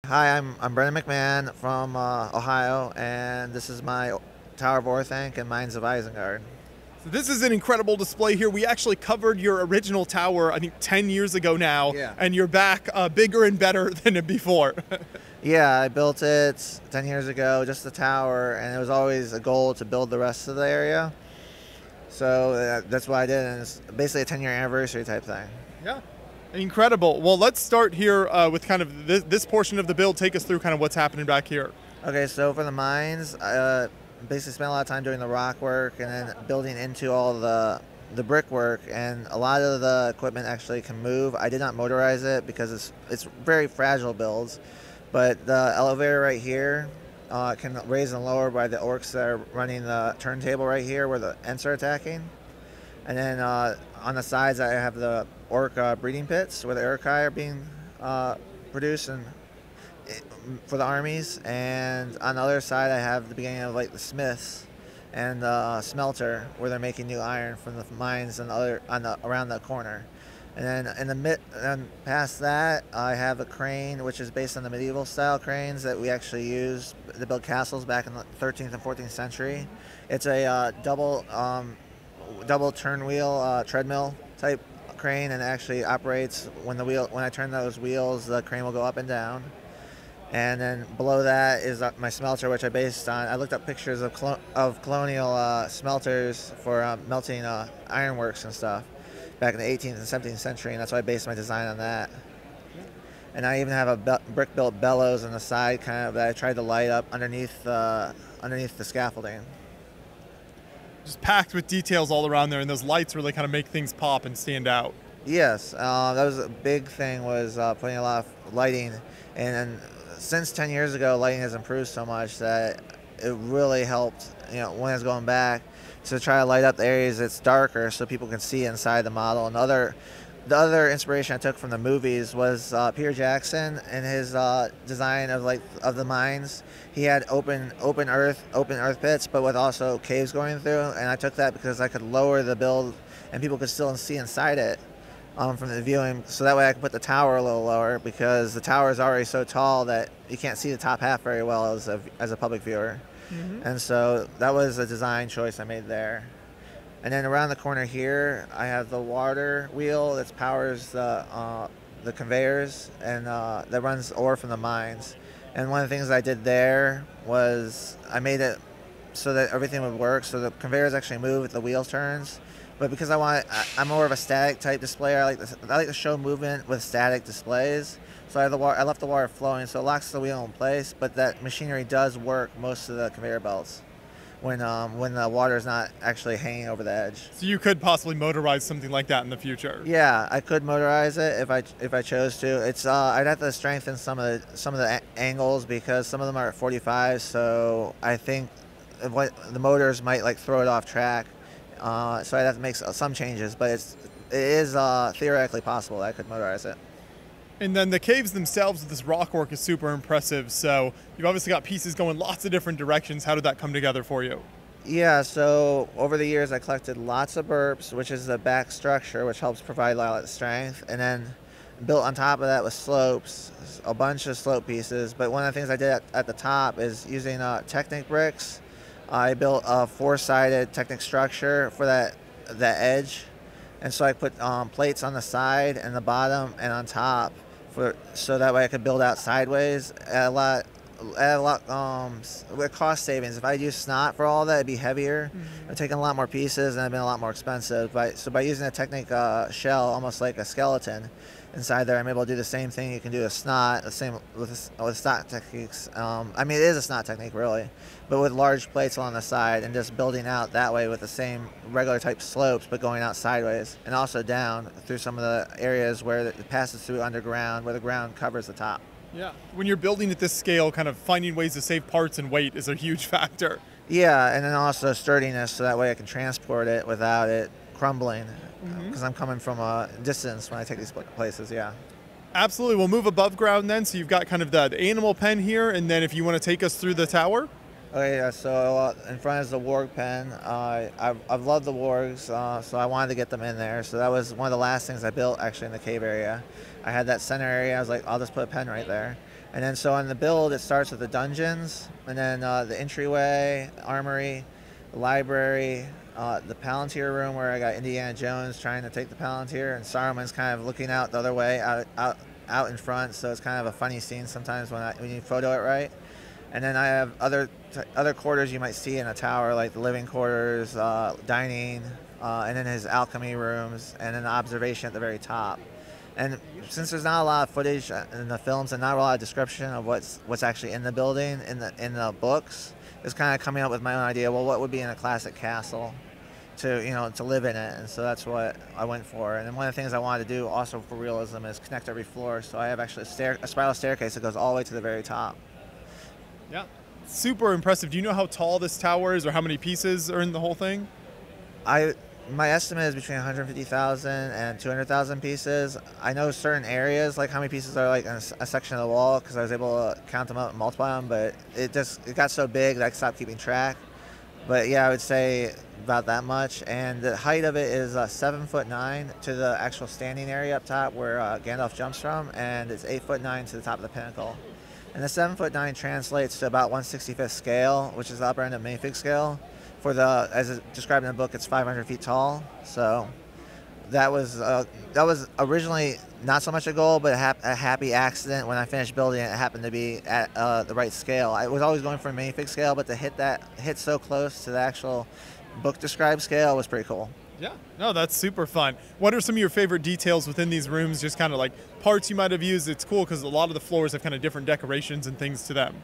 Hi, I'm Brendan McMahon from Ohio, and this is my Tower of Orthanc and Mines of Isengard. So this is an incredible display here. We actually covered your original tower, I think 10 years ago now, Yeah. and you're back bigger and better than before. Yeah, I built it 10 years ago, just the tower, and it was always a goal to build the rest of the area. So that's what I did, and it's basically a 10-year anniversary type thing. Yeah. Incredible. Well, let's start here with kind of this portion of the build. Take us through kind of what's happening back here. Okay, so for the mines, basically spent a lot of time doing the rock work and then building into all the brickwork, and a lot of the equipment actually can move. I did not motorize it because it's very fragile builds, but the elevator right here can raise and lower by the orcs that are running the turntable right here where the Ents are attacking. And then on the sides I have the orc breeding pits where the Urkai are being produced and for the armies, and on the other side I have the beginning of like the smiths and the smelter where they're making new iron from the mines and around the corner. And then and past that I have a crane which is based on the medieval style cranes that we actually used to build castles back in the 13th and 14th century. It's a double turn wheel treadmill type crane, and it actually operates when I turn those wheels, the crane will go up and down. And then below that is my smelter, which I based on. I looked up pictures of colonial smelters for melting ironworks and stuff back in the 18th and 17th century, and that's why I based my design on that. And I even have a brick-built bellows on the side, kind of that I tried to light up underneath the scaffolding. Just packed with details all around there, and those lights really kind of make things pop and stand out. Yes, that was a big thing, was putting a lot of lighting, and then since 10 years ago, lighting has improved so much that it really helped, when I was going back, to try to light up the areas that's darker so people can see inside the model. And the other inspiration I took from the movies was Peter Jackson and his design of the mines. He had open earth pits, but with also caves going through. And I took that because I could lower the build, and people could still see inside it from the viewing. So that way I could put the tower a little lower, because the tower is already so tall that you can't see the top half very well as a public viewer. Mm-hmm. And so that was a design choice I made there. And then around the corner here, I have the water wheel that powers the conveyors, and that runs ore from the mines. And one of the things I did there was I made it so that everything would work. So the conveyors actually move with the wheel turns. But because I'm more of a static type displayer, I like to show movement with static displays. So I left the water flowing, so it locks the wheel in place. But that machinery does work most of the conveyor belts when the water is not actually hanging over the edge. So you could possibly motorize something like that in the future. Yeah, I could motorize it if I chose to. It's I'd have to strengthen some of the angles, because some of them are at 45. So I think the motors might throw it off track. So I'd have to make some changes, but it is theoretically possible that I could motorize it. And then the caves themselves with this rock work is super impressive. So you've obviously got pieces going lots of different directions. How did that come together for you? Yeah, so over the years I collected lots of burps, which is the back structure, which helps provide a lot of strength. And then built on top of that with slopes, a bunch of slope pieces. But one of the things I did at the top is using Technic bricks. I built a four-sided Technic structure for that edge. And so I put plates on the side and the bottom and on top, so that way I could build out sideways at a lot with cost savings. If I use snot for all that, it'd be heavier. Mm-hmm. I'd taken a lot more pieces and it'd been a lot more expensive. So by using a Technic shell, almost like a skeleton inside there, I'm able to do the same thing you can do with snot, the same with snot techniques. I mean, it is a snot technique really, but with large plates along the side and just building out that way with the same regular type slopes, but going out sideways and also down through some of the areas where it passes through underground, where the ground covers the top. Yeah, when you're building at this scale, kind of finding ways to save parts and weight is a huge factor. Yeah, and then also sturdiness, so that way I can transport it without it crumbling, because I'm coming from a distance when I take these places, yeah. Absolutely. We'll move above ground then. So you've got kind of the animal pen here, and then if you want to take us through the tower. Okay, yeah, so in front is the warg pen. I've loved the wargs, so I wanted to get them in there. So that was one of the last things I built actually in the cave area. I had that center area. I was like, I'll just put a pen right there. And then so on the build, it starts with the dungeons, and then the entryway, armory, the library, the Palantir room where I got Indiana Jones trying to take the Palantir, and Saruman's kind of looking out the other way, out in front. So it's kind of a funny scene sometimes when you photo it right. And then I have other quarters you might see in a tower, like the living quarters, dining, and then his alchemy rooms, and then the observation at the very top. And since there's not a lot of footage in the films and not a lot of description of what's actually in the building in the books, it's kind of coming up with my own idea. Well, what would be in a classic castle to live in it? And so that's what I went for. And then one of the things I wanted to do also for realism is connect every floor. So I have actually a spiral staircase that goes all the way to the very top. Yeah, super impressive. Do you know how tall this tower is or how many pieces are in the whole thing? My estimate is between 150,000 and 200,000 pieces. I know certain areas, like how many pieces are like in a section of the wall, because I was able to count them up and multiply them, but it got so big that I stopped keeping track. But yeah, I would say about that much. And the height of it is 7'9" to the actual standing area up top where Gandalf jumps from, and it's 8'9" to the top of the pinnacle. And the 7'9" translates to about 1/65th scale, which is the upper end of minifig scale. As it's described in the book, it's 500 feet tall. So that was originally not so much a goal, but a happy accident. When I finished building it, it happened to be at the right scale. I was always going for a minifig scale, but to hit so close to the actual book described scale was pretty cool. Yeah, no, that's super fun. What are some of your favorite details within these rooms? Just kind of like parts you might have used. It's cool because a lot of the floors have kind of different decorations and things to them.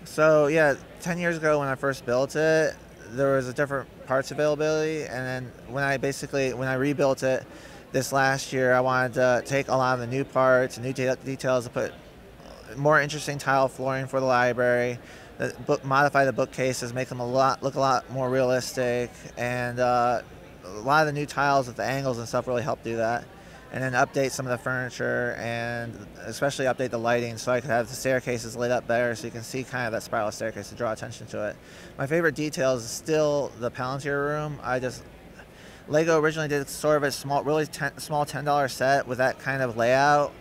So yeah, 10 years ago when I first built it, there was a different parts availability, and then when I rebuilt it this last year, I wanted to take a lot of the new parts, new details, to put more interesting tile flooring for the library, modify the bookcases, make them look a lot more realistic, and a lot of the new tiles with the angles and stuff really helped do that. And then update some of the furniture, and especially update the lighting so I could have the staircases lit up better so you can see kind of that spiral staircase to draw attention to it. My favorite detail is still the Palantir room. Lego originally did sort of a small $10 set with that kind of layout,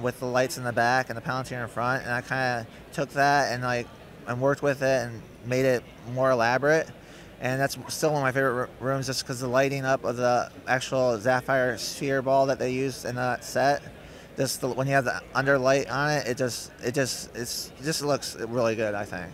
with the lights in the back and the Palantir in front, and I kind of took that and worked with it and made it more elaborate. And that's still one of my favorite rooms, just because the lighting up of the actual sapphire sphere ball that they used in that set, when you have the underlight on it, it just looks really good, I think.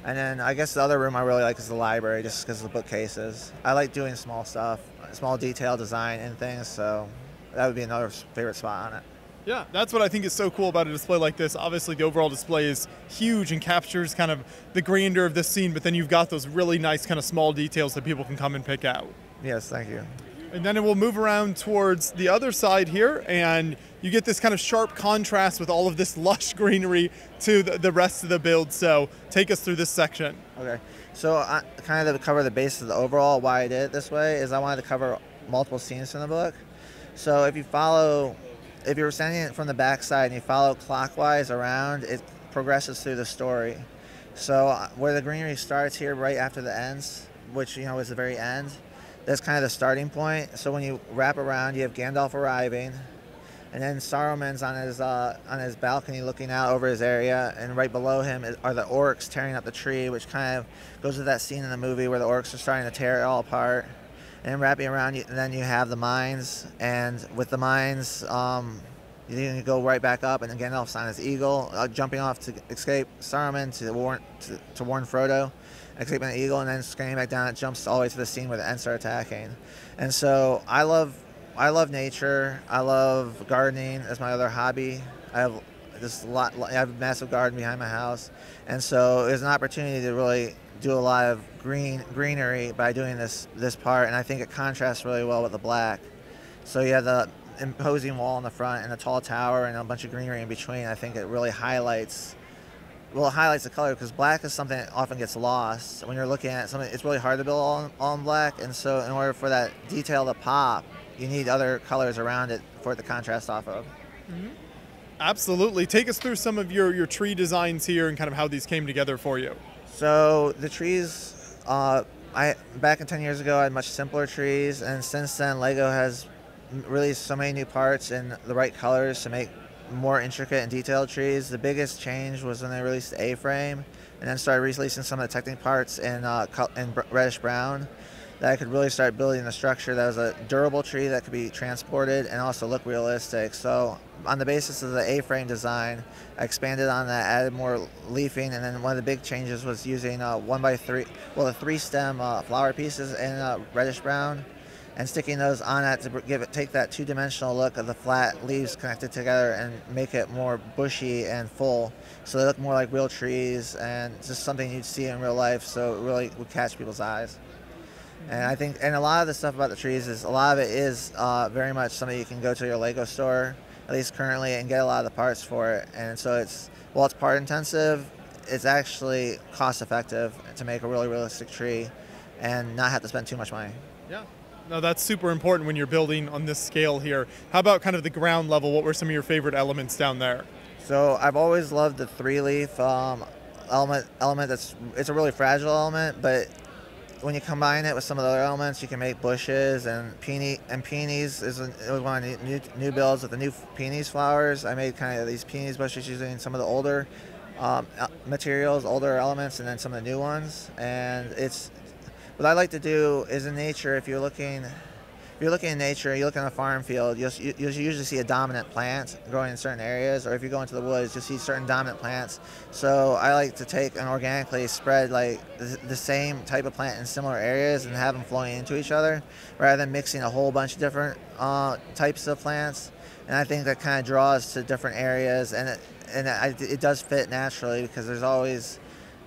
And then I guess the other room I really like is the library, just because of the bookcases. I like doing small stuff, small detail design and things, so that would be another favorite spot on it. Yeah, that's what I think is so cool about a display like this. Obviously, the overall display is huge and captures kind of the grandeur of this scene, but then you've got those really nice kind of small details that people can come and pick out. Yes, thank you. And then we'll move around towards the other side here, and you get this kind of sharp contrast with all of this lush greenery to the rest of the build. So take us through this section. Okay, so kind of to cover the base of the overall, why I did it this way is I wanted to cover multiple scenes from the book. So if you're standing from the back side and you follow clockwise around, it progresses through the story. So where the greenery starts here right after the ends, which is the very end, that's kind of the starting point. So when you wrap around, you have Gandalf arriving, and then Saruman's on his balcony looking out over his area, and right below him are the orcs tearing up the tree, which kind of goes with that scene in the movie where the orcs are starting to tear it all apart. And then wrapping around, and then you have the mines, and with the mines, you go right back up, and then Gandalf's on his eagle, jumping off to escape Saruman to warn Frodo, escaping the eagle, and then screaming back down. It jumps all the way to the scene where the Ents are attacking. And so I love nature. I love gardening as my other hobby. I have a massive garden behind my house, and so it was an opportunity to really do a lot of greenery by doing this part, and I think it contrasts really well with the black. So you have the imposing wall in the front and a tall tower and a bunch of greenery in between. I think it really highlights the color, because black is something that often gets lost when you're looking at something. It's really hard to build all in black, and so in order for that detail to pop, you need other colors around it for it to contrast off of. Mm-hmm. Absolutely. Take us through some of your tree designs here and kind of how these came together for you. So the trees, back in 10 years ago, I had much simpler trees, and since then Lego has released so many new parts in the right colors to make more intricate and detailed trees. The biggest change was when they released the A-frame, and then started releasing some of the Technic parts in reddish brown. That I could really start building a structure that was a durable tree that could be transported and also look realistic. So on the basis of the A-frame design, I expanded on that, added more leafing, and then one of the big changes was using the 3-stem flower pieces in reddish brown, and sticking those on that to take that two-dimensional look of the flat leaves connected together and make it more bushy and full, so they look more like real trees and just something you'd see in real life. So it really would catch people's eyes. And I think, and a lot of the stuff about the trees is, a lot of it is very much something you can go to your Lego store, at least currently, and get a lot of the parts for it. And so while it's part intensive, it's actually cost effective to make a really realistic tree and not have to spend too much money. Yeah. No, that's super important when you're building on this scale here. How about kind of the ground level? What were some of your favorite elements down there? So I've always loved the 3-leaf element. It's a really fragile element, but when you combine it with some of the other elements, you can make bushes and peonies. It was one of the new builds with the new peonies flowers. I made kind of these peonies bushes using some of the older materials, older elements, and then some of the new ones. And what I like to do is in nature, if you're looking in nature, you look in a farm field, you'll usually see a dominant plant growing in certain areas, or if you go into the woods, you'll see certain dominant plants. So I like to take and organically spread like the same type of plant in similar areas and have them flowing into each other, rather than mixing a whole bunch of different types of plants. And I think that kind of draws to different areas, and it does fit naturally, because there's always,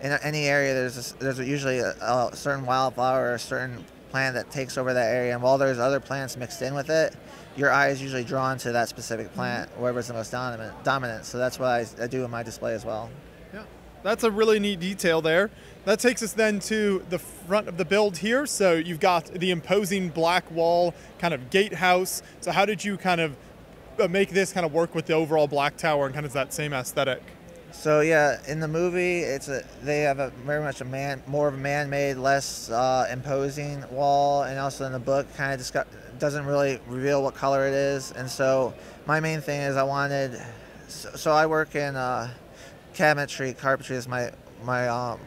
in any area, there's usually a certain wildflower or a certain plant that takes over that area, and while there's other plants mixed in with it, your eye is usually drawn to that specific plant, wherever's the most dominant. So that's what I do in my display as well. Yeah, that's a really neat detail there. That takes us then to the front of the build here. So you've got the imposing black wall, kind of gatehouse. So how did you kind of make this kind of work with the overall black tower and kind of that same aesthetic? So yeah, in the movie, they have very much more of a man-made, less imposing wall, and also in the book, kind of doesn't really reveal what color it is. And so my main thing is so I work in cabinetry, carpentry is my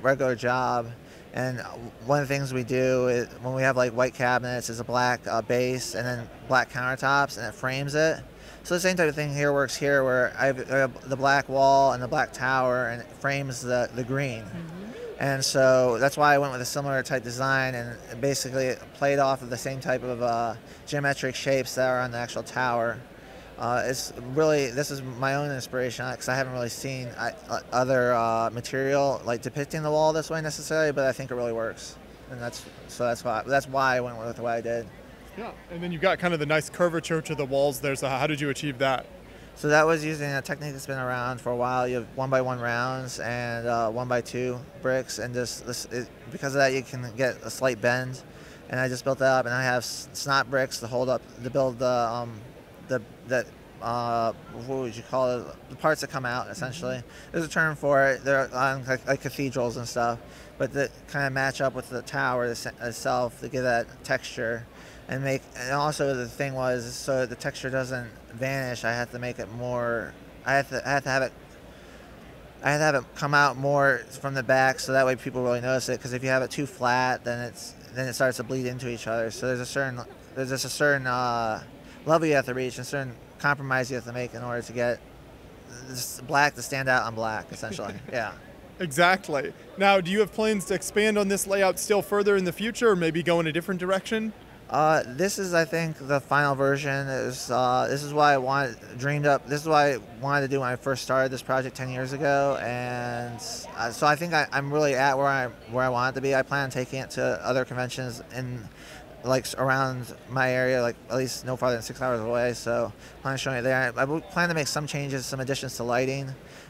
regular job, and one of the things we do is when we have like white cabinets is a black base and then black countertops, and it frames it. So the same type of thing here works here, where I have the black wall and the black tower, and it frames the green. And so that's why I went with a similar type design, and basically played off of the same type of geometric shapes that are on the actual tower. This is my own inspiration, because I haven't really seen other material like depicting the wall this way necessarily, but I think it really works. And that's why I went with the way I did. Yeah, and then you've got kind of the nice curvature to the walls there. So how did you achieve that? So that was using a technique that's been around for a while. You have 1x1 rounds and 1x2 bricks, and because of that you can get a slight bend. And I just built that up, and I have snot bricks to build what would you call it? The parts that come out, essentially. There's a term for it. They're on like cathedrals and stuff, but that kind of match up with the tower itself to give that texture. And also the thing was, so the texture doesn't vanish, I have to make it more. I have to have it come out more from the back, so that way people really notice it. Because if you have it too flat, then it starts to bleed into each other. So there's just a certain level you have to reach, and a certain compromise you have to make in order to get this black to stand out on black, essentially. Yeah. Exactly. Now, do you have plans to expand on this layout still further in the future, or maybe go in a different direction? This is, I think, the final version. This is what I dreamed up. This is what I wanted to do when I first started this project 10 years ago, and so I think I'm really at where I want it to be. I plan on taking it to other conventions around my area, like at least no farther than 6 hours away. So I plan on showing it there. I plan to make some changes, some additions to lighting,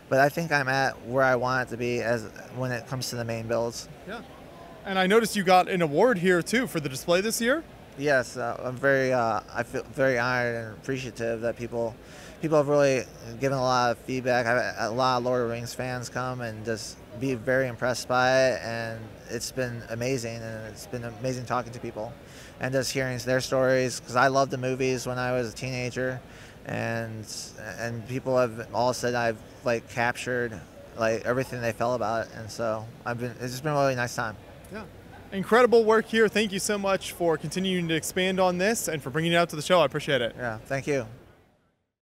but I think I'm at where I want it to be when it comes to the main builds. Yeah, and I noticed you got an award here too for the display this year. Yes, I feel very honored and appreciative that people have really given a lot of feedback. I've had a lot of Lord of the Rings fans come and just be very impressed by it, and it's been amazing, and it's been amazing talking to people and just hearing their stories, because I loved the movies when I was a teenager, and people have all said I've like captured like everything they felt about it, and so it's just been a really nice time. Yeah. Incredible work here. Thank you so much for continuing to expand on this and for bringing it out to the show. I appreciate it. Yeah, thank you.